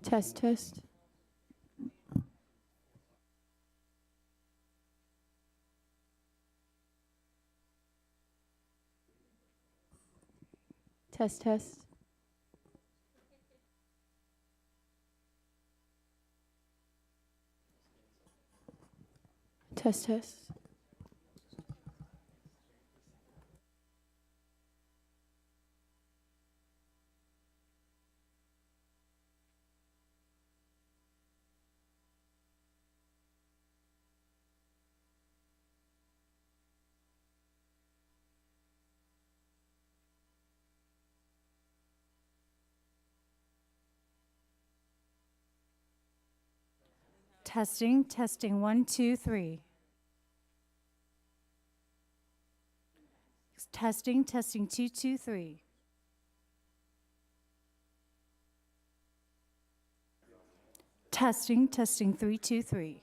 Test, test. Test, test. Test, test. Testing, testing, 1, 2, 3. Testing, testing, 2, 2, 3. Testing, testing, 3, 2, 3.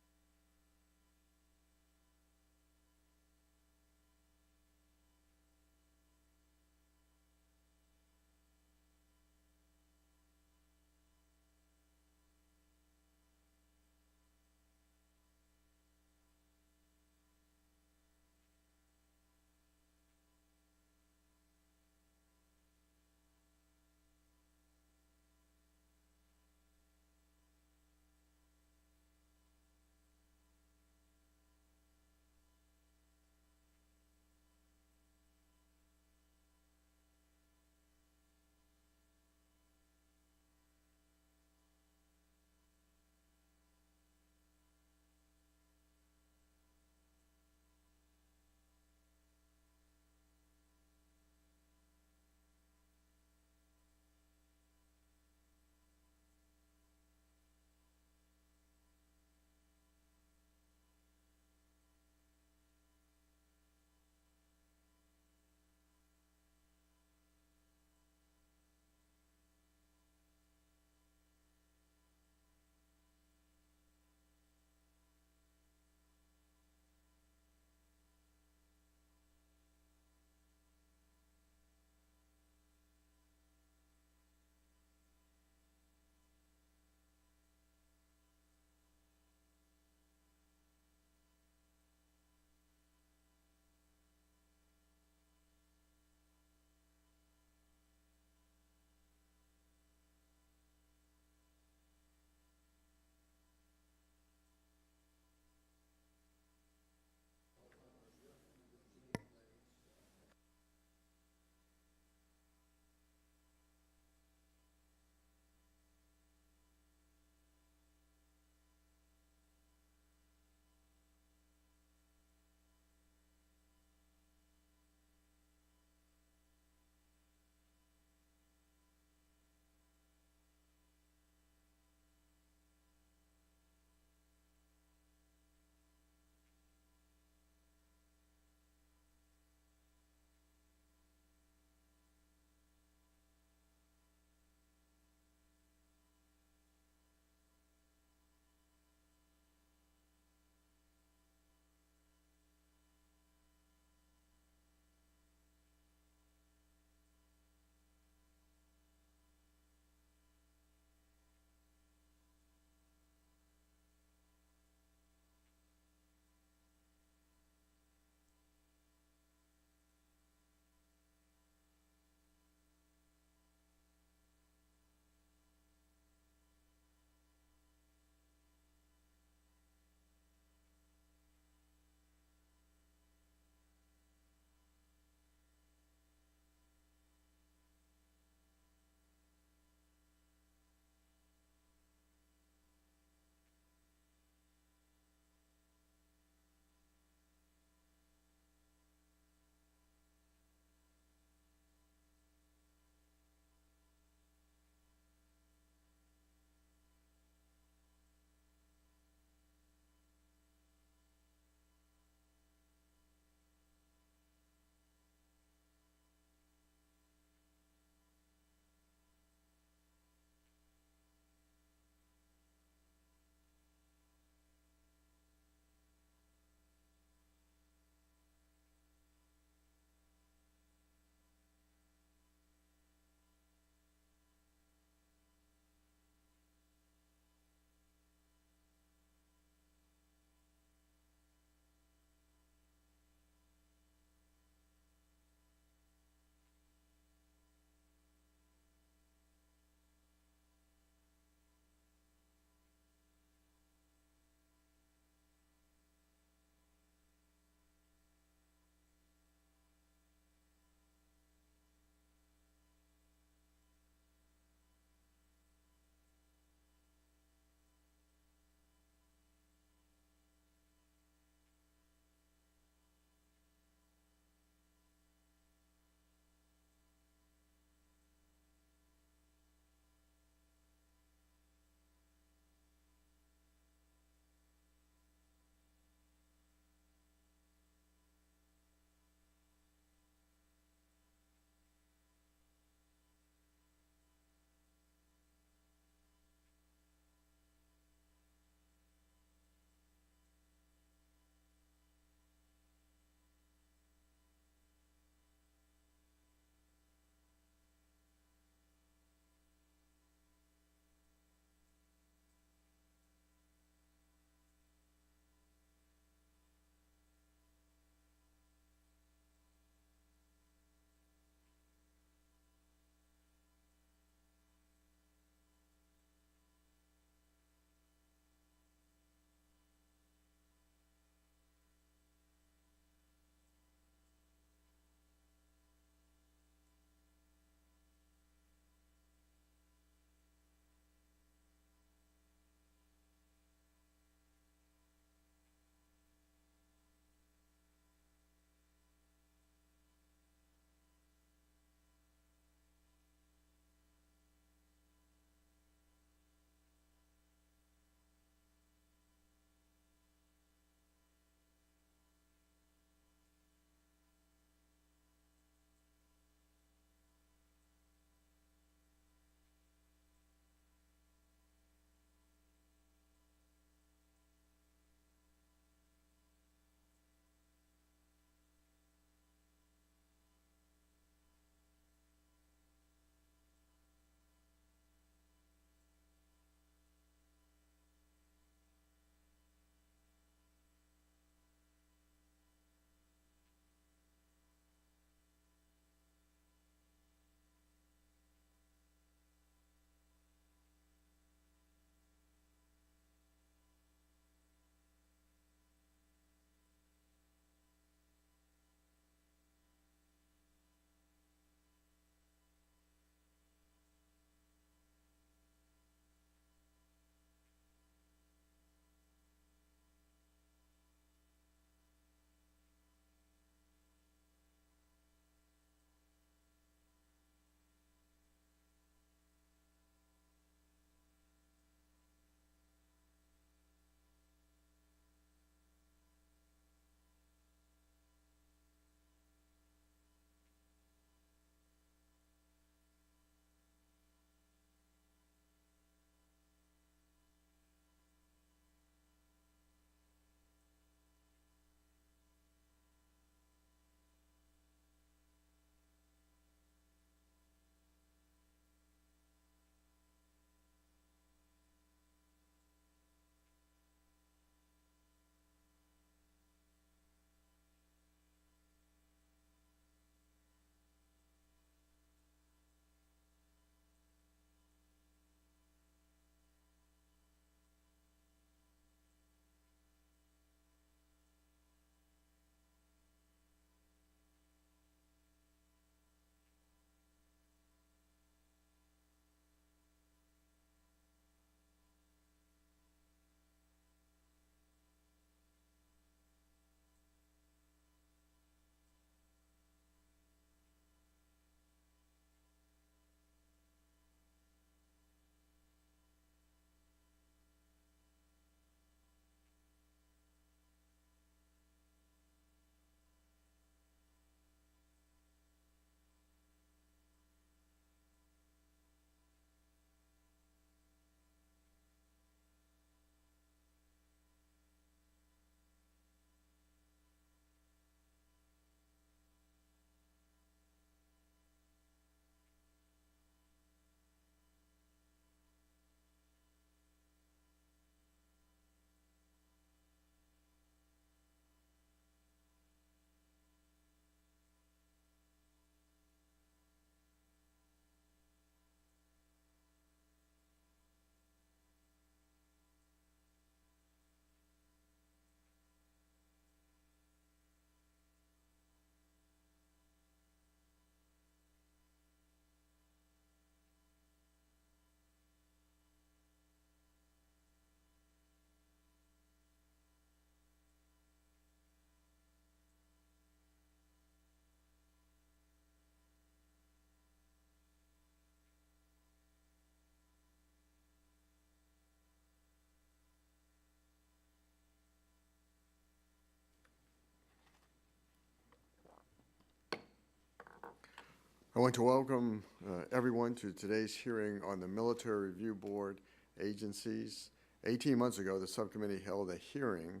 I want to welcome everyone to today's hearing on the Military Review Board agencies. 18 months ago, the subcommittee held a hearing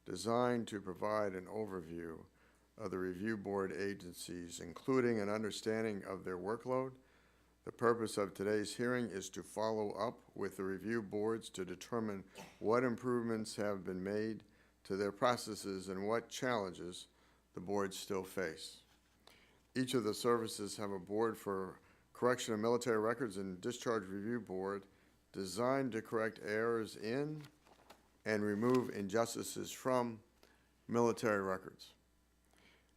designed to provide an overview of the review board agencies, including an understanding of their workload. The purpose of today's hearing is to follow up with the review boards to determine what improvements have been made to their processes and what challenges the boards still face. Each of the services have a board for correction of military records and discharge review board designed to correct errors in and remove injustices from military records.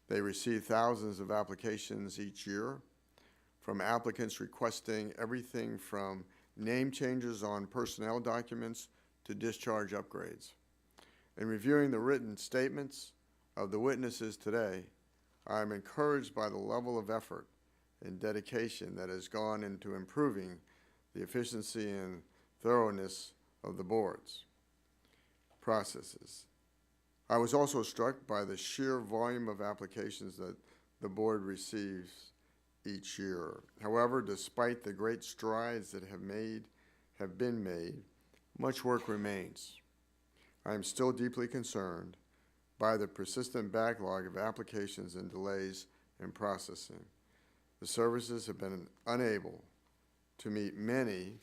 They receive thousands of applications each year from applicants requesting everything from name changes on personnel documents to discharge upgrades. In reviewing the written statements of the witnesses today, I am encouraged by the level of effort and dedication that has gone into improving the efficiency and thoroughness of the board's processes. I was also struck by the sheer volume of applications that the board receives each year. However, despite the great strides that have been made, much work remains. I am still deeply concerned by the persistent backlog of applications and delays in processing. The services have been unable to meet many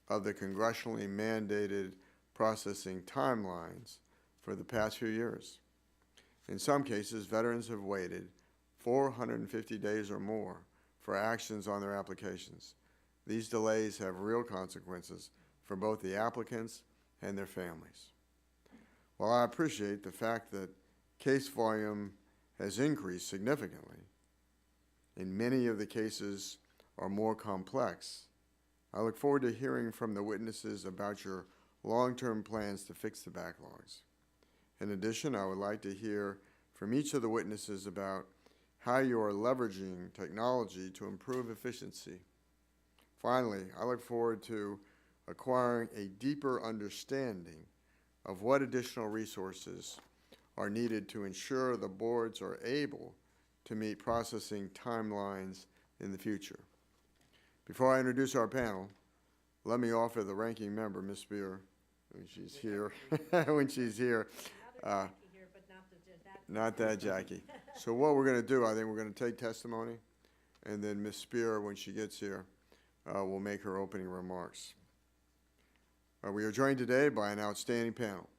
of the congressionally mandated processing timelines for the past few years. In some cases, veterans have waited 450 days or more for actions on their applications. These delays have real consequences for both the applicants and their families. While I appreciate the fact that case volume has increased significantly, and many of the cases are more complex, I look forward to hearing from the witnesses about your long-term plans to fix the backlogs. In addition, I would like to hear from each of the witnesses about how you are leveraging technology to improve efficiency. Finally, I look forward to acquiring a deeper understanding of what additional resources are needed to ensure the boards are able to meet processing timelines in the future. Before I introduce our panel, let me offer the ranking member, Ms. Spear, when she's here, not that Jackie. So what we're going to do, I think we're going to take testimony, and then Ms. Spear, when she gets here, will make her opening remarks. We are joined today by an outstanding panel.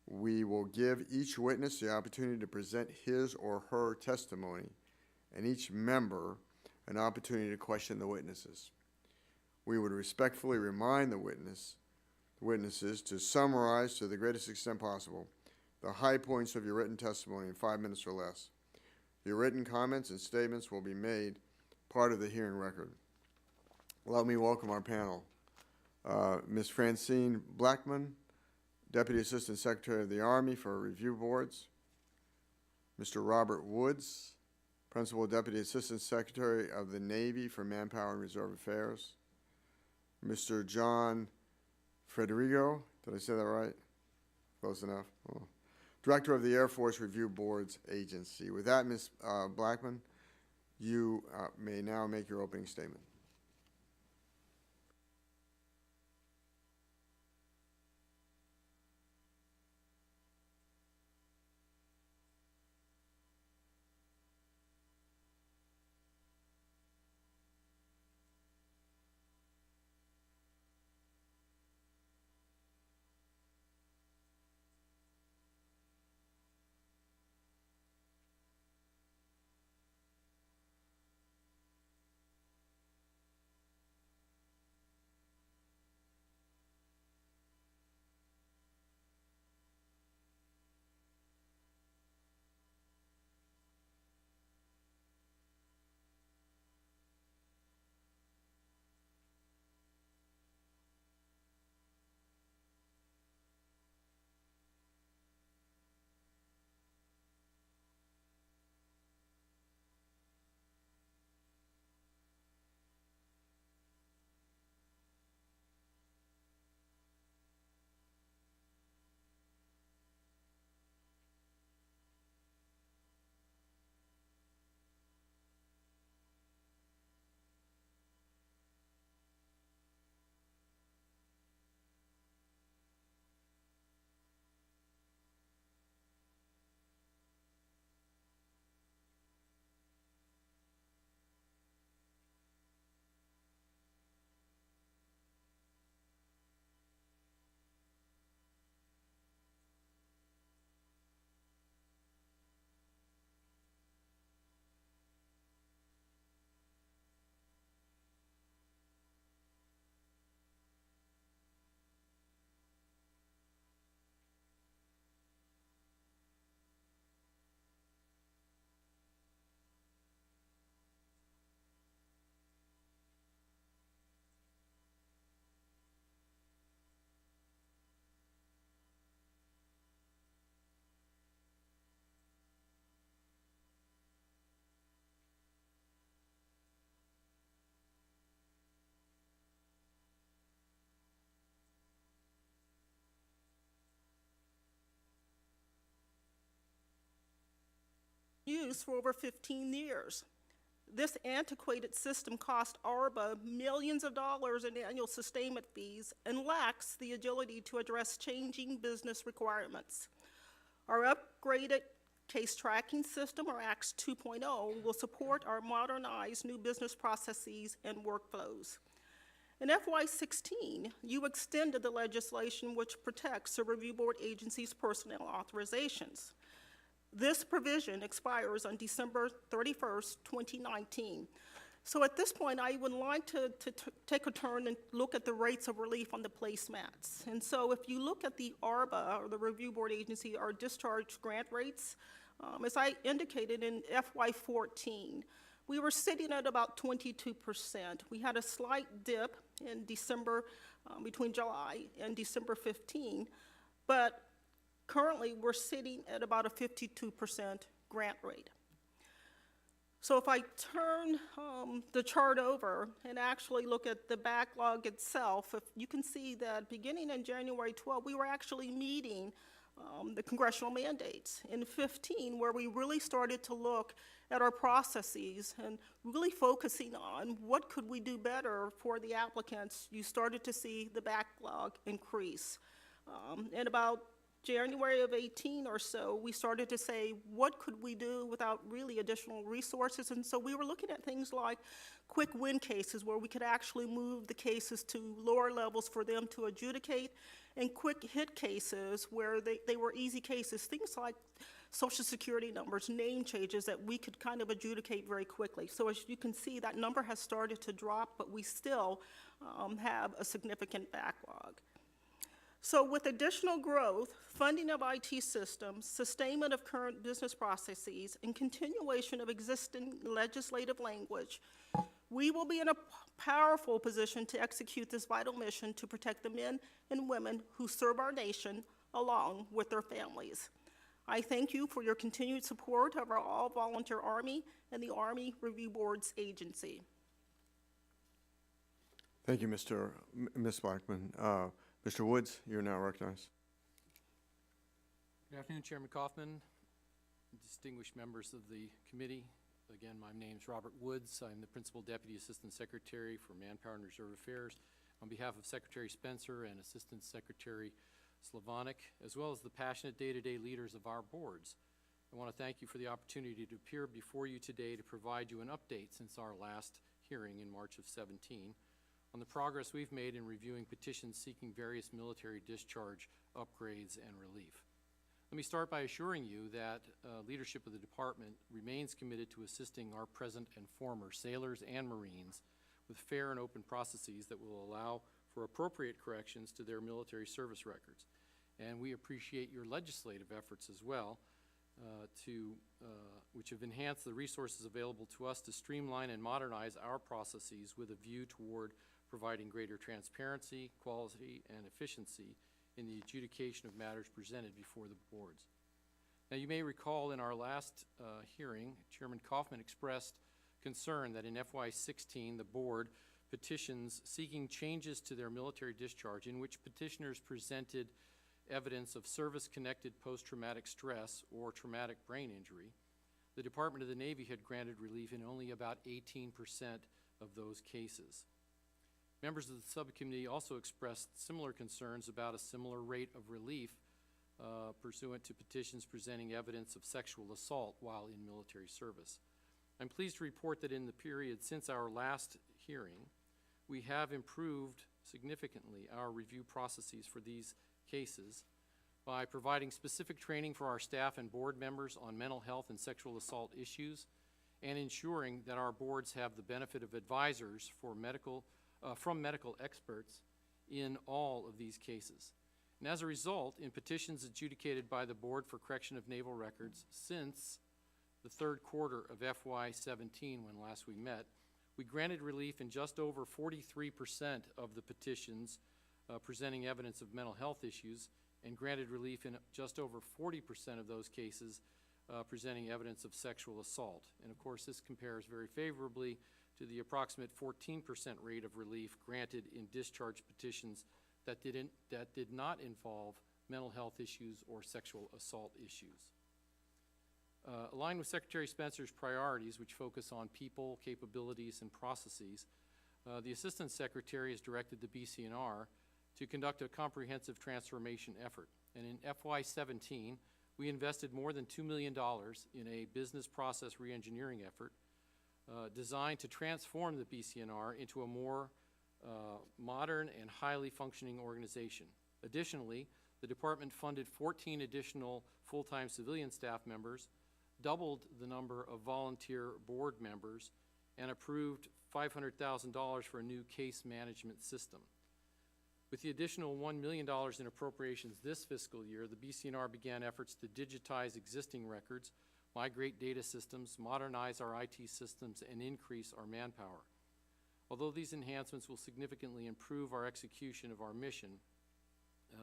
We will give each witness the opportunity to present his or her testimony, and each member an opportunity to question the witnesses. We would respectfully remind the witnesses to summarize to the greatest extent possible the high points of your written testimony in 5 minutes or less. Your written comments and statements will be made part of the hearing record. Let me welcome our panel. Ms. Francine Blackman, Deputy Assistant Secretary of the Army for Review Boards. Mr. Robert Woods, Principal Deputy Assistant Secretary of the Navy for Manpower and Reserve Affairs. Mr. John Federigo, did I say that right? Close enough. Oh. Director of the Air Force Review Boards Agency. With that, Ms. Blackman, you may now make your opening statement. use for over 15 years. This antiquated system cost ARBA millions of dollars in annual sustainment fees and lacks the agility to address changing business requirements. Our upgraded case tracking system, or ACTS 2.0, will support our modernized new business processes and workflows. In FY16, you extended the legislation which protects the review board agency's personnel authorizations. This provision expires on December 31st, 2019. So at this point, I would like to take a turn and look at the rates of relief on the placemats. And so if you look at the ARBA, or the Review Board Agency, our discharge grant rates, as I indicated in FY14, we were sitting at about 22%. We had a slight dip in December, between July and December 15, but currently we're sitting at about a 52% grant rate. So if I turn the chart over and actually look at the backlog itself, you can see that beginning in January 12, we were actually meeting the congressional mandates. In 15, where we really started to look at our processes and really focusing on what could we do better for the applicants, you started to see the backlog increase. And about January of 18 or so, we started to say, what could we do without really additional resources? And so we were looking at things like quick win cases, where we could actually move the cases to lower levels for them to adjudicate, and quick hit cases where they were easy cases, things like Social Security numbers, name changes that we could kind of adjudicate very quickly. So as you can see, that number has started to drop, but we still have a significant backlog. So with additional growth, funding of IT systems, sustainment of current business processes, and continuation of existing legislative language, we will be in a powerful position to execute this vital mission to protect the men and women who serve our nation along with their families. I thank you for your continued support of our all-volunteer Army and the Army Review Board's agency. Thank you, Ms. Blackman. Mr. Woods, you're now recognized. Good afternoon, Chairman Kaufman, distinguished members of the committee. Again, my name is Robert Woods. I'm the Principal Deputy Assistant Secretary for Manpower and Reserve Affairs. On behalf of Secretary Spencer and Assistant Secretary Slavonic, as well as the passionate day-to-day leaders of our boards, I want to thank you for the opportunity to appear before you today to provide you an update since our last hearing in March of 17 on the progress we've made in reviewing petitions seeking various military discharge upgrades and relief. Let me start by assuring you that leadership of the department remains committed to assisting our present and former sailors and Marines with fair and open processes that will allow for appropriate corrections to their military service records. And we appreciate your legislative efforts as well, which have enhanced the resources available to us to streamline and modernize our processes with a view toward providing greater transparency, quality, and efficiency in the adjudication of matters presented before the boards. Now, you may recall in our last hearing, Chairman Kaufman expressed concern that in FY16, the board petitions seeking changes to their military discharge in which petitioners presented evidence of service-connected post-traumatic stress or traumatic brain injury. The Department of the Navy had granted relief in only about 18% of those cases. Members of the subcommittee also expressed similar concerns about a similar rate of relief pursuant to petitions presenting evidence of sexual assault while in military service. I'm pleased to report that in the period since our last hearing, we have improved significantly our review processes for these cases by providing specific training for our staff and board members on mental health and sexual assault issues, and ensuring that our boards have the benefit of advisors from medical experts in all of these cases. And as a result, in petitions adjudicated by the Board for Correction of Naval Records since the third quarter of FY17, when last we met, we granted relief in just over 43% of the petitions presenting evidence of mental health issues, and granted relief in just over 40% of those cases presenting evidence of sexual assault. And of course, this compares very favorably to the approximate 14% rate of relief granted in discharge petitions that did not involve mental health issues or sexual assault issues. Aligned with Secretary Spencer's priorities, which focus on people, capabilities, and processes, the Assistant Secretary has directed the BCNR to conduct a comprehensive transformation effort. And in FY17, we invested more than $2 million in a business process reengineering effort designed to transform the BCNR into a more modern and highly functioning organization. Additionally, the department funded 14 additional full-time civilian staff members, doubled the number of volunteer board members, and approved $500,000 for a new case management system. With the additional $1 million in appropriations this fiscal year, the BCNR began efforts to digitize existing records, migrate data systems, modernize our IT systems, and increase our manpower. Although these enhancements will significantly improve our execution of our mission,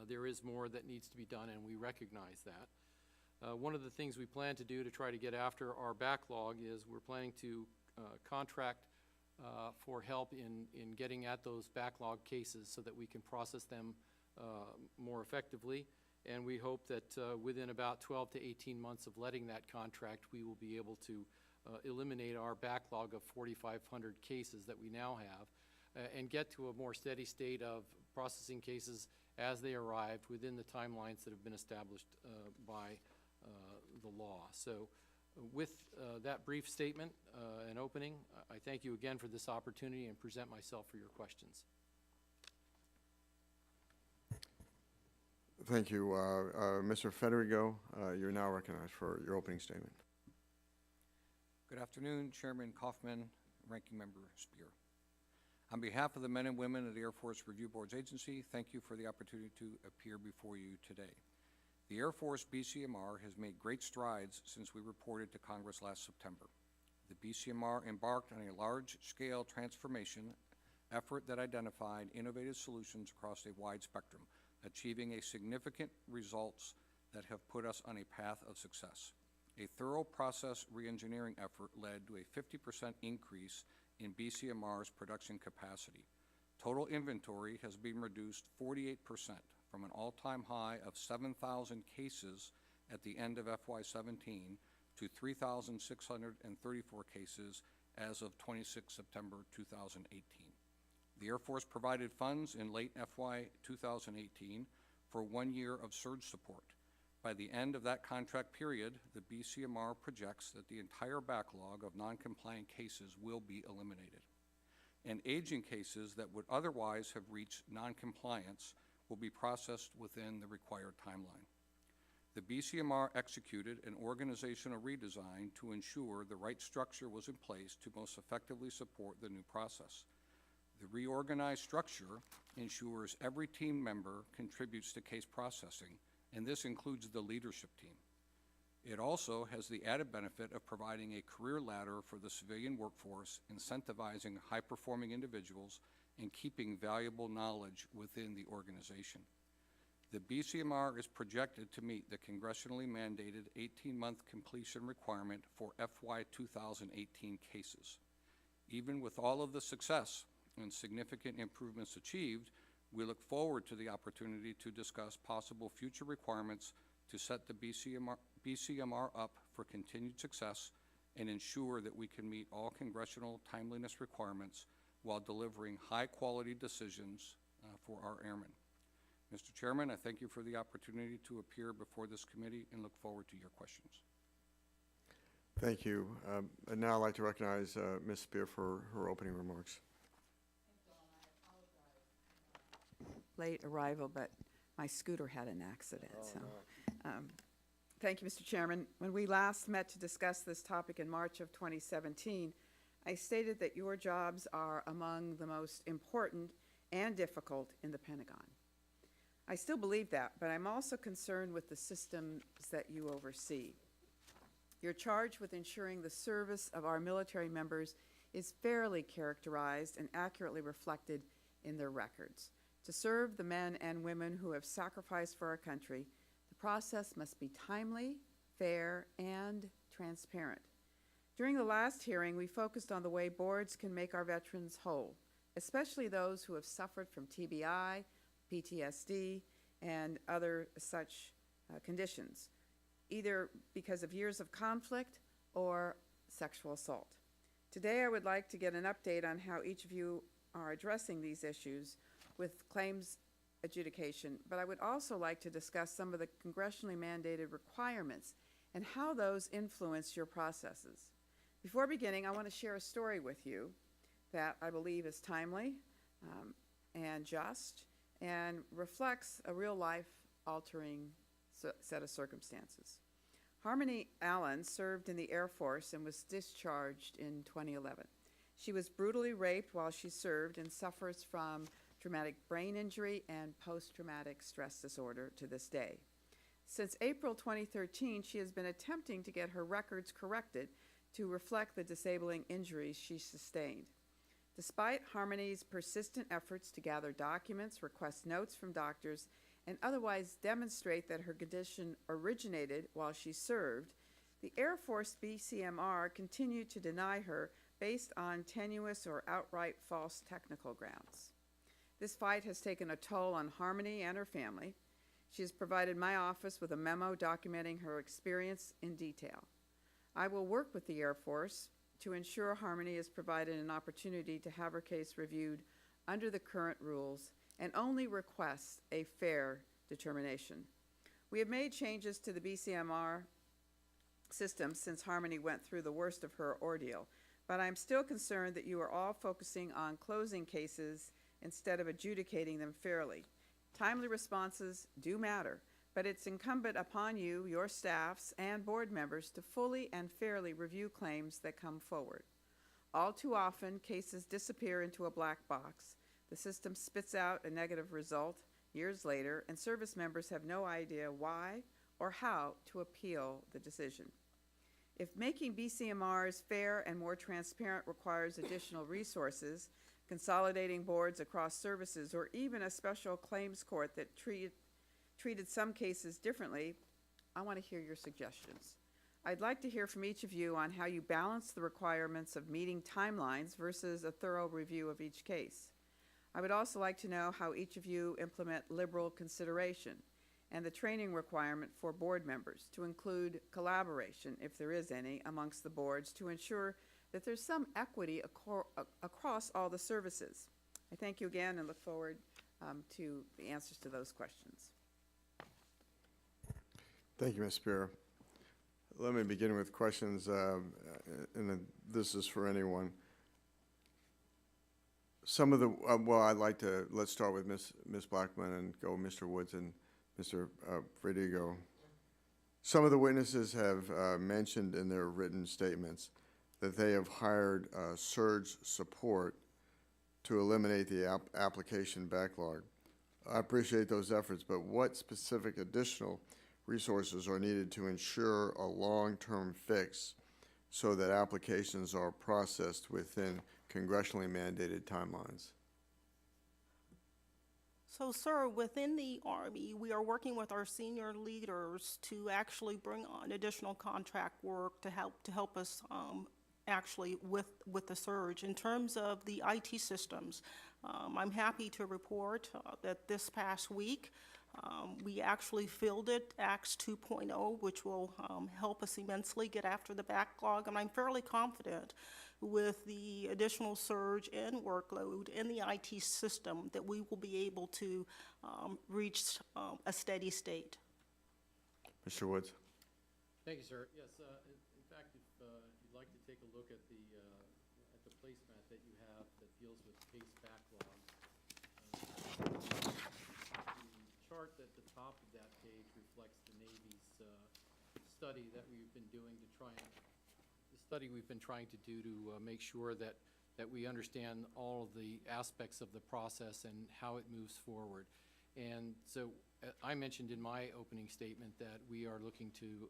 there is more that needs to be done, and we recognize that. One of the things we plan to do to try to get after our backlog is we're planning to contract for help in getting at those backlog cases so that we can process them more effectively. And we hope that within about 12 to 18 months of letting that contract, we will be able to eliminate our backlog of 4,500 cases that we now have and get to a more steady state of processing cases as they arrive within the timelines that have been established by the law. So with that brief statement and opening, I thank you again for this opportunity and present myself for your questions. Thank you. Mr. Federigo, you're now recognized for your opening statement. Good afternoon, Chairman Kaufman, Ranking Member Spear. On behalf of the men and women of the Air Force Review Board's agency, thank you for the opportunity to appear before you today. The Air Force BCMR has made great strides since we reported to Congress last September. The BCMR embarked on a large-scale transformation effort that identified innovative solutions across a wide spectrum, achieving a significant results that have put us on a path of success. A thorough process reengineering effort led to a 50% increase in BCMR's production capacity. Total inventory has been reduced 48% from an all-time high of 7,000 cases at the end of FY17 to 3,634 cases as of 26 September 2018. The Air Force provided funds in late FY 2018 for 1 year of surge support. By the end of that contract period, the BCMR projects that the entire backlog of non-compliant cases will be eliminated. And aging cases that would otherwise have reached non-compliance will be processed within the required timeline. The BCMR executed an organizational redesign to ensure the right structure was in place to most effectively support the new process. The reorganized structure ensures every team member contributes to case processing, and this includes the leadership team. It also has the added benefit of providing a career ladder for the civilian workforce, incentivizing high-performing individuals and keeping valuable knowledge within the organization. The BCMR is projected to meet the congressionally mandated 18-month completion requirement for FY 2018 cases. Even with all of the success and significant improvements achieved, we look forward to the opportunity to discuss possible future requirements to set the BCMR up for continued success and ensure that we can meet all congressional timeliness requirements while delivering high-quality decisions for our airmen. Mr. Chairman, I thank you for the opportunity to appear before this committee and look forward to your questions. Thank you. I'd now like to recognize Ms. Spear for her opening remarks. Late arrival, but my scooter had an accident. Thank you, Mr. Chairman. When we last met to discuss this topic in March of 2017, I stated that your jobs are among the most important and difficult in the Pentagon. I still believe that, but I'm also concerned with the systems that you oversee. You're charged with ensuring the service of our military members is fairly characterized and accurately reflected in their records. To serve the men and women who have sacrificed for our country, the process must be timely, fair, and transparent. During the last hearing, we focused on the way boards can make our veterans whole, especially those who have suffered from TBI, PTSD, and other such conditions. either because of years of conflict or sexual assault. Today, I would like to get an update on how each of you are addressing these issues with claims adjudication, but I would also like to discuss some of the congressionally mandated requirements and how those influence your processes. Before beginning, I want to share a story with you that I believe is timely and just and reflects a real-life altering set of circumstances. Harmony Allen served in the Air Force and was discharged in 2011. She was brutally raped while she served and suffers from traumatic brain injury and post-traumatic stress disorder to this day. Since April 2013, she has been attempting to get her records corrected to reflect the disabling injuries she sustained. Despite Harmony's persistent efforts to gather documents, request notes from doctors, and otherwise demonstrate that her condition originated while she served, the Air Force BCMR continued to deny her based on tenuous or outright false technical grounds. This fight has taken a toll on Harmony and her family. She has provided my office with a memo documenting her experience in detail. I will work with the Air Force to ensure Harmony is provided an opportunity to have her case reviewed under the current rules and only requests a fair determination. We have made changes to the BCMR system since Harmony went through the worst of her ordeal, but I'm still concerned that you are all focusing on closing cases instead of adjudicating them fairly. Timely responses do matter, but it's incumbent upon you, your staffs, and board members to fully and fairly review claims that come forward. All too often, cases disappear into a black box. The system spits out a negative result years later, and service members have no idea why or how to appeal the decision. If making BCMRs fair and more transparent requires additional resources, consolidating boards across services, or even a special claims court that treated some cases differently, I want to hear your suggestions. I'd like to hear from each of you on how you balance the requirements of meeting timelines versus a thorough review of each case. I would also like to know how each of you implement liberal consideration and the training requirement for board members to include collaboration, if there is any, amongst the boards to ensure that there's some equity across all the services. I thank you again and look forward to the answers to those questions. Thank you, Ms. Spear. Let me begin with questions, and this is for anyone. Some of the, well, I'd like to, let's start with Ms. Blackman and go Mr. Woods and Mr. Verdugo. Some of the witnesses have mentioned in their written statements that they have hired surge support to eliminate the application backlog. I appreciate those efforts, but what specific additional resources are needed to ensure a long-term fix so that applications are processed within congressionally mandated timelines? So, sir, within the Army, we are working with our senior leaders to actually bring on additional contract work to help us actually with the surge. In terms of the IT systems, I'm happy to report that this past week we actually fielded ACTS 2.0, which will help us immensely get after the backlog, and I'm fairly confident with the additional surge and workload in the IT system that we will be able to reach a steady state. Mr. Woods. Thank you, sir. Yes, in fact, if you'd like to take a look at the placemat that you have that deals with case backlog, the chart at the top of that page reflects the Navy's study that we've been doing to try and make sure that we understand all of the aspects of the process and how it moves forward. And so I mentioned in my opening statement that we are looking to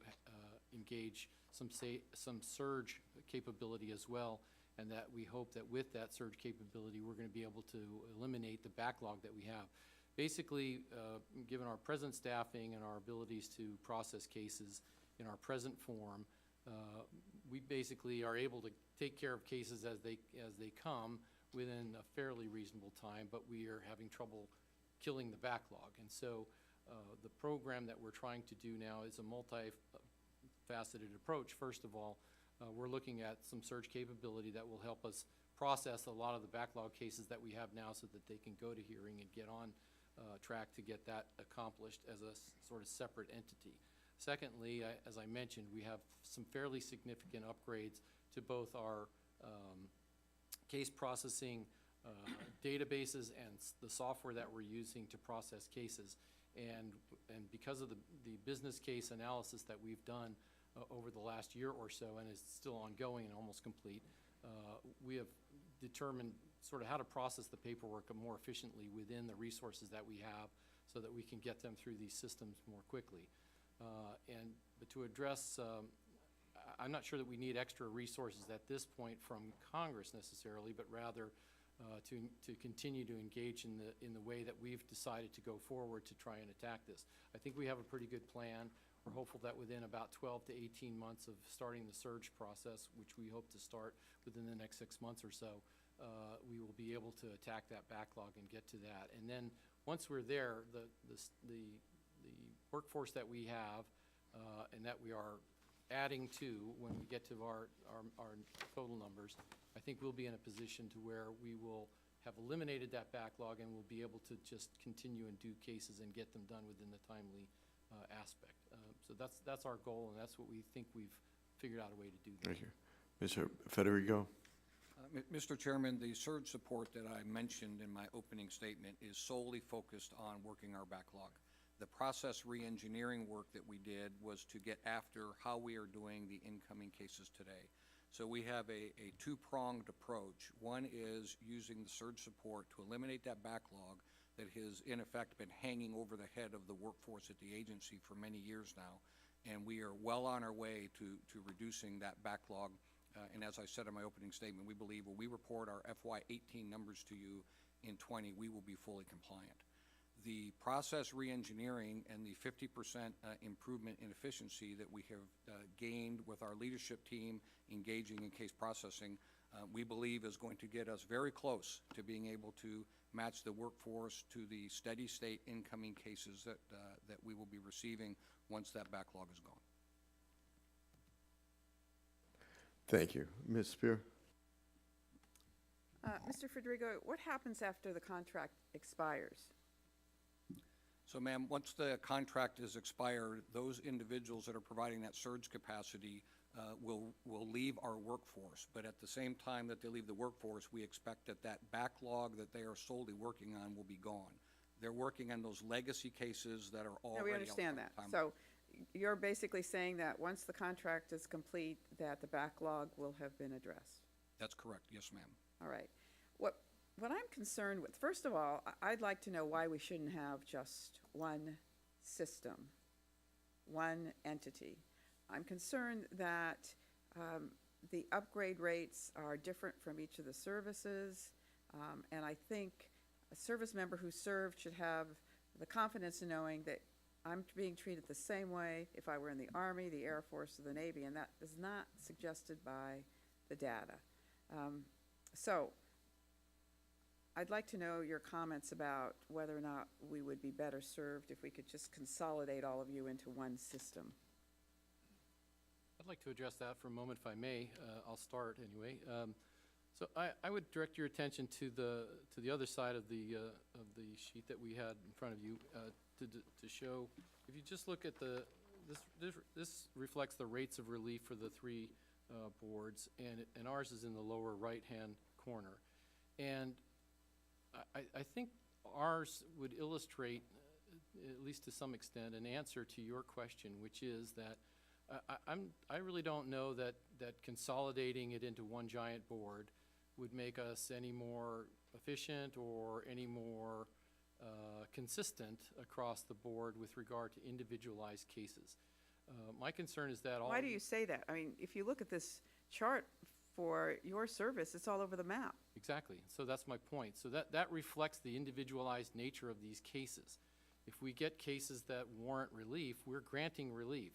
engage some surge capability as well, and that we hope that with that surge capability, we're going to be able to eliminate the backlog that we have. Basically, given our present staffing and our abilities to process cases in our present form, we basically are able to take care of cases as they come within a fairly reasonable time, but we are having trouble killing the backlog. And so the program that we're trying to do now is a faceted approach. First of all, we're looking at some surge capability that will help us process a lot of the backlog cases that we have now so that they can go to hearing and get on track to get that accomplished as a sort of separate entity. Secondly, as I mentioned, we have some fairly significant upgrades to both our case processing databases and the software that we're using to process cases. And because of the business case analysis that we've done over the last year or so, and is still ongoing and almost complete, we have determined sort of how to process the paperwork more efficiently within the resources that we have so that we can get them through these systems more quickly. But to address, I'm not sure that we need extra resources at this point from Congress necessarily, but rather to continue to engage in the way that we've decided to go forward to try and attack this. I think we have a pretty good plan. We're hopeful that within about 12 to 18 months of starting the surge process, which we hope to start within the next 6 months or so, we will be able to attack that backlog and get to that. And then once we're there, the workforce that we have and that we are adding to when we get to our total numbers, I think we'll be in a position to where we will have eliminated that backlog and we'll be able to just continue and do cases and get them done within the timely aspect. So that's our goal, and that's what we think we've figured out a way to do that. Thank you. Mr. Federico? Mr. Chairman, the surge support that I mentioned in my opening statement is solely focused on working our backlog. The process re-engineering work that we did was to get after how we are doing the incoming cases today. So we have a two-pronged approach. One is using the surge support to eliminate that backlog that has, in effect, been hanging over the head of the workforce at the agency for many years now. And we are well on our way to reducing that backlog. And as I said in my opening statement, we believe when we report our FY18 numbers to you in 20, we will be fully compliant. The process re-engineering and the 50% improvement in efficiency that we have gained with our leadership team engaging in case processing, we believe is going to get us very close to being able to match the workforce to the steady state incoming cases that we will be receiving once that backlog is gone. Thank you. Ms. Spear? Mr. Federico, what happens after the contract expires? So, ma'am, once the contract is expired, those individuals that are providing that surge capacity will leave our workforce. But at the same time that they leave the workforce, we expect that that backlog that they are solely working on will be gone. They're working on those legacy cases that are already. No, we understand that. So you're basically saying that once the contract is complete, that the backlog will have been addressed? That's correct. Yes, ma'am. All right. What I'm concerned with, first of all, I'd like to know why we shouldn't have just one system, one entity. I'm concerned that the upgrade rates are different from each of the services, and I think a service member who served should have the confidence in knowing that I'm being treated the same way if I were in the Army, the Air Force, or the Navy, and that is not suggested by the data. So I'd like to know your comments about whether or not we would be better served if we could just consolidate all of you into one system. I'd like to address that for a moment, if I may. I'll start anyway. So I would direct your attention to the other side of the sheet that we had in front of you to show. If you just look at this reflects the rates of relief for the three boards, and ours is in the lower right-hand corner. And I think ours would illustrate, at least to some extent, an answer to your question, which is that I really don't know that consolidating it into one giant board would make us any more efficient or any more consistent across the board with regard to individualized cases. My concern is that all— Why do you say that? I mean, if you look at this chart for your service, it's all over the map. Exactly. So that's my point. So that reflects the individualized nature of these cases. If we get cases that warrant relief, we're granting relief.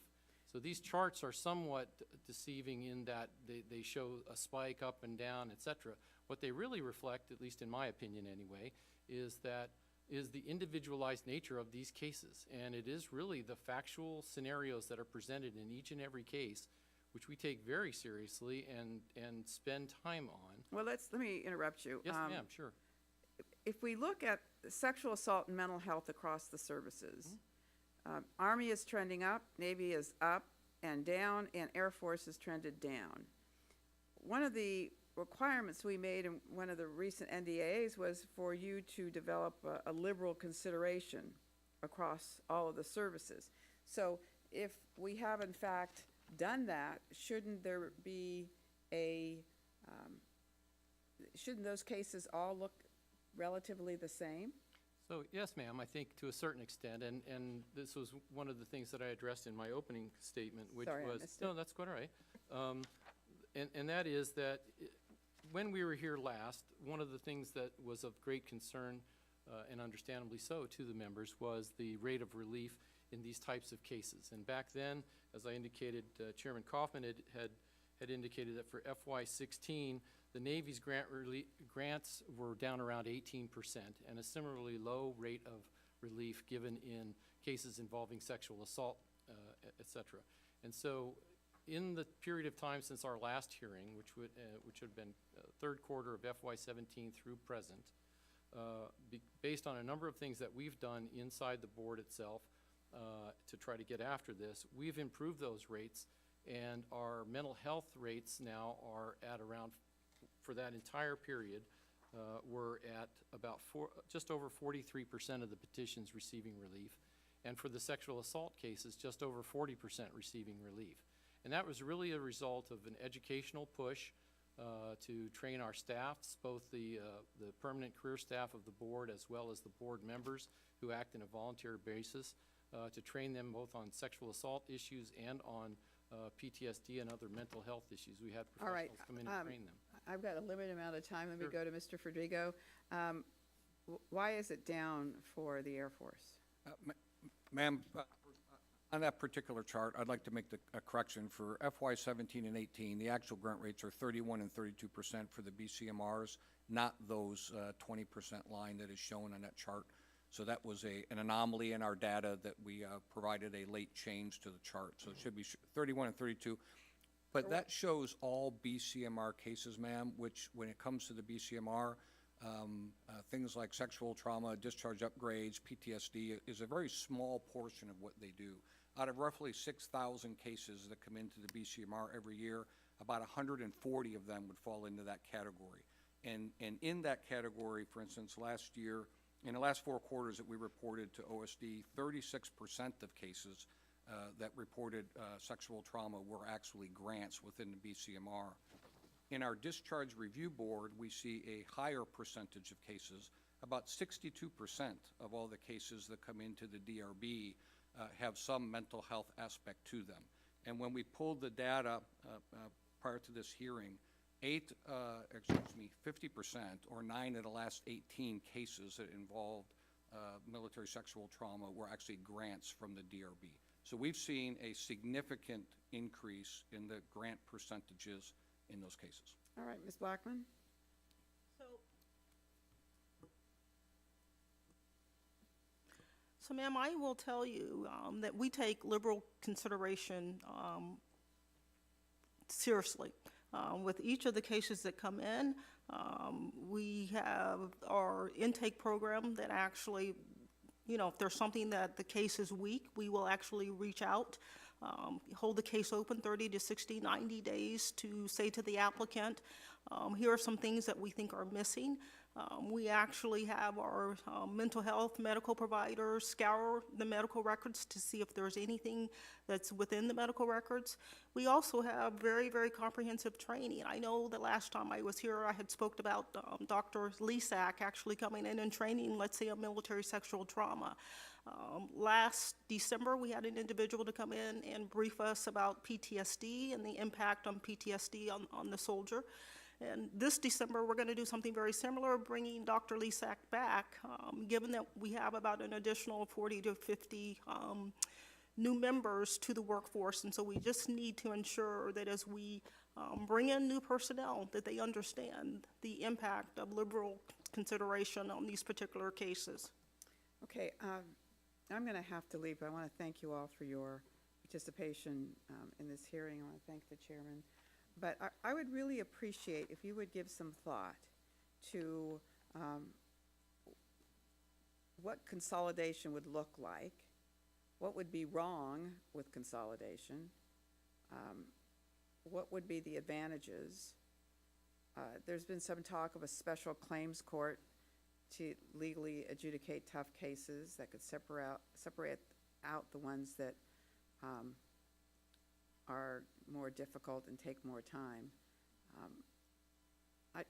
So these charts are somewhat deceiving in that they show a spike up and down, et cetera. What they really reflect, at least in my opinion anyway, is that is the individualized nature of these cases. And it is really the factual scenarios that are presented in each and every case, which we take very seriously and spend time on. Well, let me interrupt you. Yes, ma'am, sure. If we look at sexual assault and mental health across the services, Army is trending up, Navy is up and down, and Air Force has trended down. One of the requirements we made in one of the recent NDAs was for you to develop a liberal consideration across all of the services. So if we have in fact done that, shouldn't there be shouldn't those cases all look relatively the same? So, yes, ma'am, I think to a certain extent, and this was one of the things that I addressed in my opening statement, which Sorry, I was, missed it. no, that's quite all right. And that is that when we were here last, one of the things that was of great concern, and understandably so to the members, was the rate of relief in these types of cases. And back then, as I indicated, Chairman Kaufman had indicated that for FY16, the Navy's grants were down around 18%, and a similarly low rate of relief given in cases involving sexual assault, et cetera. And so in the period of time since our last hearing, which would have been third quarter of FY17 through present, based on a number of things that we've done inside the board itself to try to get after this, we've improved those rates, and our mental health rates now are at around, for that entire period, we're at about just over 43% of the petitions receiving relief, and for the sexual assault cases, just over 40% receiving relief. And that was really a result of an educational push to train our staffs, both the permanent career staff of the board as well as the board members who act in a volunteer basis, to train them both on sexual assault issues and on PTSD and other mental health issues. We had All right, professionals come in and train them. I've got a limited amount of time. Let me Sure. go to Mr. Federigo. Why is it down for the Air Force? Ma'am, on that particular chart, I'd like to make a correction. For FY17 and 18, the actual grant rates are 31 and 32% for the BCMRs, not those 20% line that is shown on that chart. So that was an anomaly in our data that we provided a late change to the chart. So it should be 31 and 32. But that shows all BCMR cases, ma'am, which when it comes to the BCMR, things like sexual trauma, discharge upgrades, PTSD is a very small portion of what they do. Out of roughly 6,000 cases that come into the BCMR every year, about 140 of them would fall into that category. And in that category, for instance, last year, in the last 4 quarters that we reported to OSD, 36% of cases that reported sexual trauma were actually grants within the BCMR. In our discharge review board, we see a higher percentage of cases. About 62% of all the cases that come into the DRB have some mental health aspect to them. And when we pulled the data prior to this hearing, 50% or 9 of the last 18 cases that involved military sexual trauma were actually grants from the DRB. So we've seen a significant increase in the grant percentages in those cases. All right, Ms. Blackman? So ma'am, I will tell you that we take liberal consideration seriously. With each of the cases that come in, we have our intake program that actually, if there's something that the case is weak, we will actually reach out, hold the case open 30 to 60, 90 days to say to the applicant, here are some things that we think are missing. We actually have our mental health medical providers scour the medical records to see if there's anything that's within the medical records. We also have very, very comprehensive training. I know the last time I was here, I had spoke about Dr. Lisak actually coming in and training, let's say, a military sexual trauma. Last December, we had an individual to come in and brief us about PTSD and the impact on PTSD on the soldier. And this December, we're going to do something very similar, bringing Dr. Lisak back, given that we have about an additional 40 to 50 new members to the workforce. And so we just need to ensure that as we bring in new personnel, that they understand the impact of liberal consideration on these particular cases. Okay, I'm going to have to leave, but I want to thank you all for your participation in this hearing. I want to thank the chairman. But I would really appreciate if you would give some thought to what consolidation would look like, what would be wrong with consolidation, what would be the advantages. There's been some talk of a special claims court to legally adjudicate tough cases that could separate out the ones that are more difficult and take more time.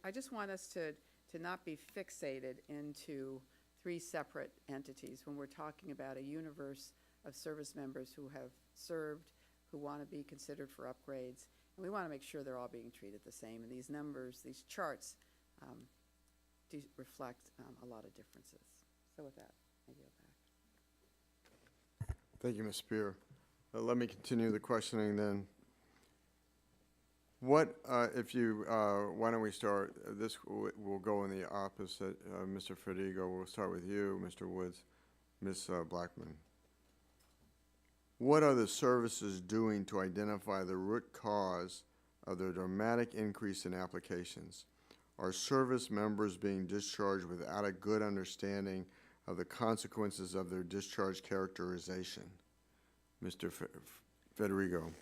I just want us to not be fixated into three separate entities when we're talking about a universe of service members who have served, who want to be considered for upgrades. And we want to make sure they're all being treated the same. And these numbers, these charts, do reflect a lot of differences. So with that, I yield back. Thank you, Ms. Spear. Let me continue the questioning then. What, why don't we start, this will go in the opposite. Mr. Federico, we'll start with you, Mr. Woods, Ms. Blackman. What are the services doing to identify the root cause of the dramatic increase in applications? Are service members being discharged without a good understanding of the consequences of their discharge characterization? Mr. Federico.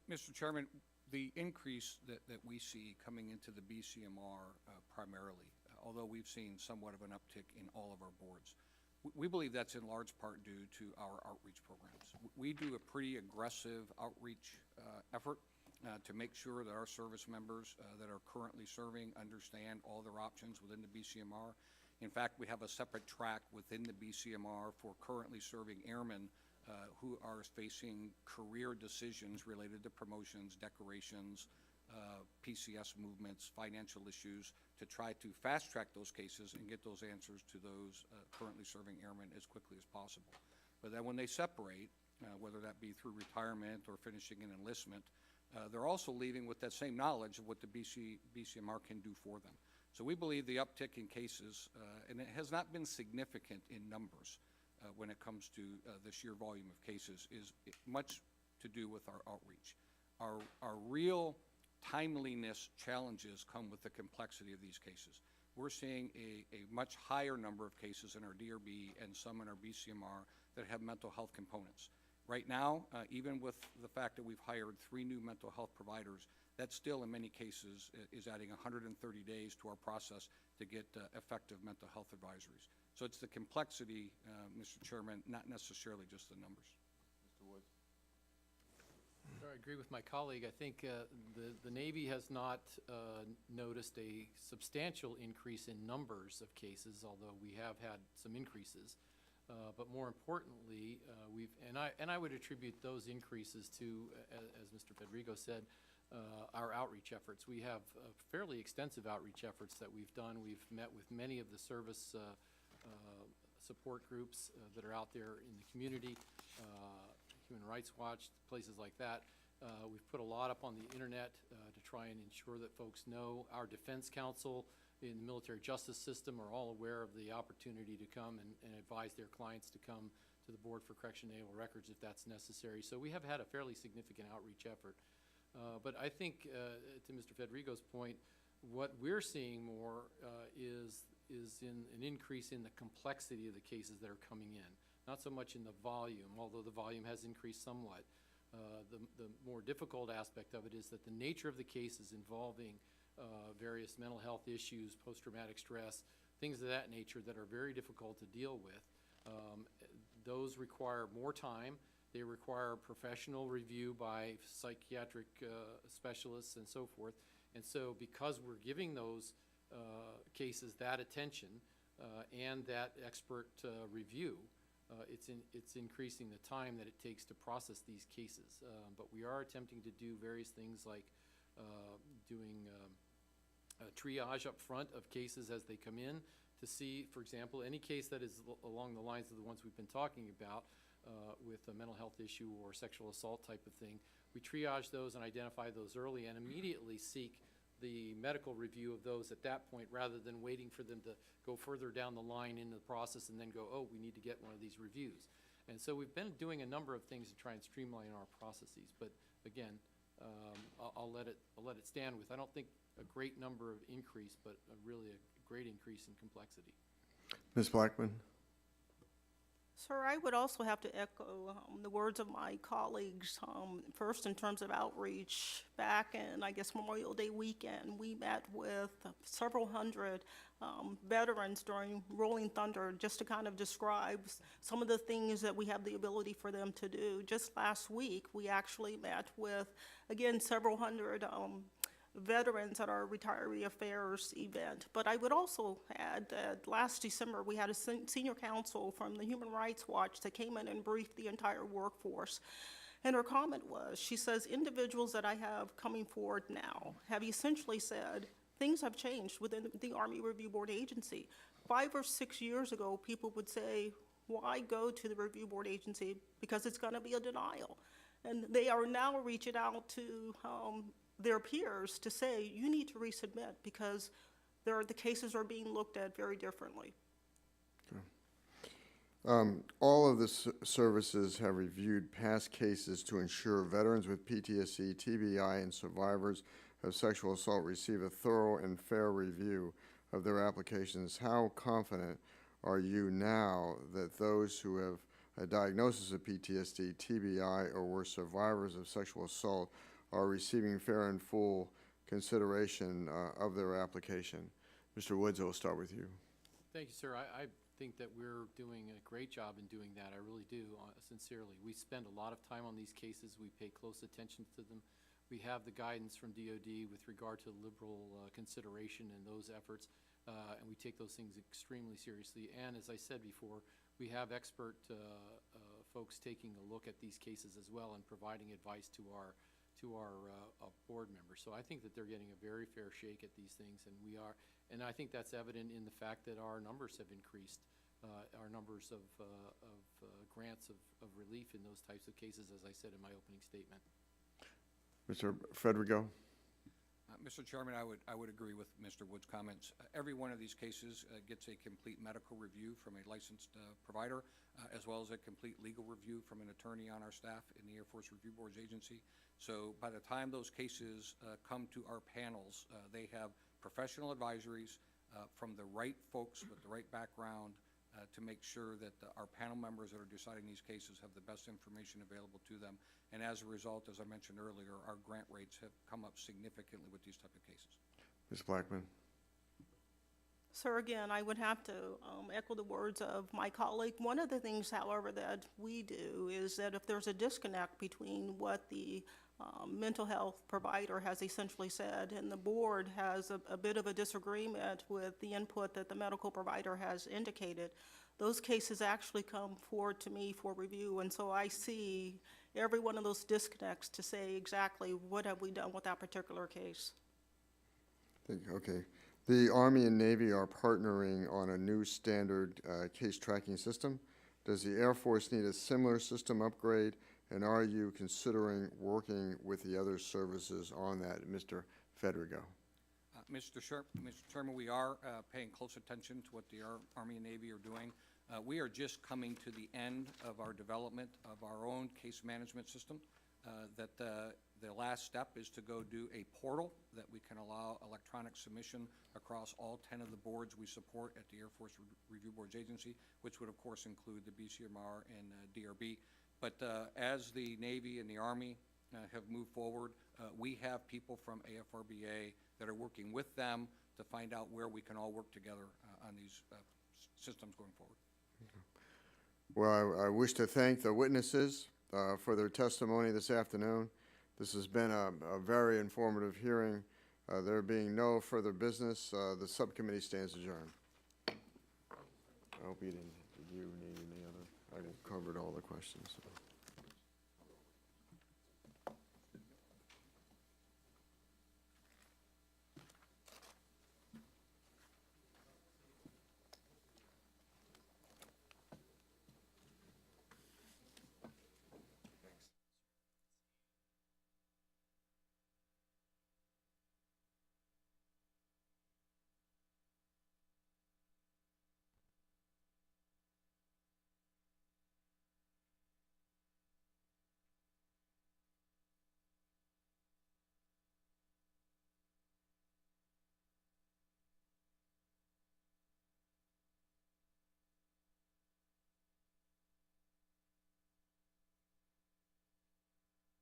Mr. Chairman, the increase that we see coming into the BCMR primarily, although we've seen somewhat of an uptick in all of our boards, we believe that's in large part due to our outreach programs. We do a pretty aggressive outreach effort to make sure that our service members that are currently serving understand all their options within the BCMR. In fact, we have a separate track within the BCMR for currently serving airmen who are facing career decisions related to promotions, decorations, PCS movements, financial issues, to try to fast-track those cases and get those answers to those currently serving airmen as quickly as possible. But then when they separate, whether that be through retirement or finishing an enlistment, they're also leaving with that same knowledge of what the BCMR can do for them. So we believe the uptick in cases, and it has not been significant in numbers when it comes to the sheer volume of cases, is much to do with our outreach. Our real timeliness challenges come with the complexity of these cases. We're seeing a much higher number of cases in our DRB and some in our BCMR that have mental health components. Right now, even with the fact that we've hired 3 new mental health providers, that still in many cases is adding 130 days to our process to get effective mental health advisories. So it's the complexity, Mr. Chairman, not necessarily just the numbers. Mr. Woods. I agree with my colleague. I think the Navy has not noticed a substantial increase in numbers of cases, although we have had some increases. But more importantly, I would attribute those increases to, as Mr. Federico said, our outreach efforts. We have fairly extensive outreach efforts that we've done. We've met with many of the service support groups that are out there in the community, Human Rights Watch, places like that. We've put a lot up on the internet to try and ensure that folks know. Our Defense Council in the military justice system are all aware of the opportunity to come and advise their clients to come to the Board for Correction and Naval Records if that's necessary. So we have had a fairly significant outreach effort. But I think, to Mr. Federico's point, what we're seeing more is in an increase in the complexity of the cases that are coming in. Not so much in the volume, although the volume has increased somewhat. The more difficult aspect of it is that the nature of the cases involving various mental health issues, post-traumatic stress, things of that nature that are very difficult to deal with, those require more time. They require professional review by psychiatric specialists and so forth. And so because we're giving those cases that attention and that expert review, it's increasing the time that it takes to process these cases. But we are attempting to do various things like doing triage up front of cases as they come in to see, for example, any case that is along the lines of the ones we've been talking about with a mental health issue or sexual assault type of thing. We triage those and identify those early and immediately seek the medical review of those at that point, rather than waiting for them to go further down the line in the process and then go, oh, we need to get one of these reviews. And so we've been doing a number of things to try and streamline our processes. But again, I'll let it stand with, I don't think a great number of increase, but really a great increase in complexity. Ms. Blackman? Sir, I would also have to echo the words of my colleagues. First, in terms of outreach, back in, I guess, Memorial Day weekend, we met with several hundred veterans during Rolling Thunder just to kind of describe some of the things that we have the ability for them to do. Just last week, we actually met with, again, several hundred veterans at our retiree affairs event. But I would also add that last December, we had a senior counsel from the Human Rights Watch that came in and briefed the entire workforce. And her comment was, she says, individuals that I have coming forward now have essentially said, things have changed within the Army Review Board agency. 5 or 6 years ago, people would say, why go to the Review Board agency? Because it's gonna be a denial. And they are now reaching out to their peers to say, you need to resubmit because the cases are being looked at very differently. All of the services have reviewed past cases to ensure veterans with PTSD, TBI, and survivors of sexual assault receive a thorough and fair review of their applications. How confident are you now that those who have a diagnosis of PTSD, TBI, or were survivors of sexual assault are receiving fair and full consideration of their application? Mr. Woods, I'll start with you. Thank you, sir. I think that we're doing a great job in doing that. I really do, sincerely. We spend a lot of time on these cases. We pay close attention to them. We have the guidance from DOD with regard to liberal consideration in those efforts, and we take those things extremely seriously. And as I said before, we have expert folks taking a look at these cases as well and providing advice to our board members. So I think that they're getting a very fair shake at these things, and we are, and I think that's evident in the fact that our numbers have increased, our numbers of grants of relief in those types of cases, as I said in my opening statement. Mr. Federico? Mr. Chairman, I would agree with Mr. Wood's comments. Every one of these cases gets a complete medical review from a licensed provider, as well as a complete legal review from an attorney on our staff in the Air Force Review Board's agency. So by the time those cases come to our panels, they have professional advisories from the right folks with the right background to make sure that our panel members that are deciding these cases have the best information available to them. And as a result, as I mentioned earlier, our grant rates have come up significantly with these type of cases. Ms. Blackman? Sir, again, I would have to echo the words of my colleague. One of the things, however, that we do is that if there's a disconnect between what the mental health provider has essentially said and the board has a bit of a disagreement with the input that the medical provider has indicated, those cases actually come forward to me for review. And so I see every one of those disconnects to say exactly what have we done with that particular case. Okay. The Army and Navy are partnering on a new standard case tracking system. Does the Air Force need a similar system upgrade, and are you considering working with the other services on that? Mr. Federico. Mr. Chairman, we are paying close attention to what the Army and Navy are doing. We are just coming to the end of our development of our own case management system. The last step is to go do a portal that we can allow electronic submission across all 10 of the boards we support at the Air Force Review Boards Agency, which would of course include the BCMR and DRB. But as the Navy and the Army have moved forward, we have people from AFRBA that are working with them to find out where we can all work together on these systems going forward. Well, I wish to thank the witnesses for their testimony this afternoon. This has been a very informative hearing. There being no further business, the subcommittee stands adjourned. I hope you did you need any other? I covered all the questions.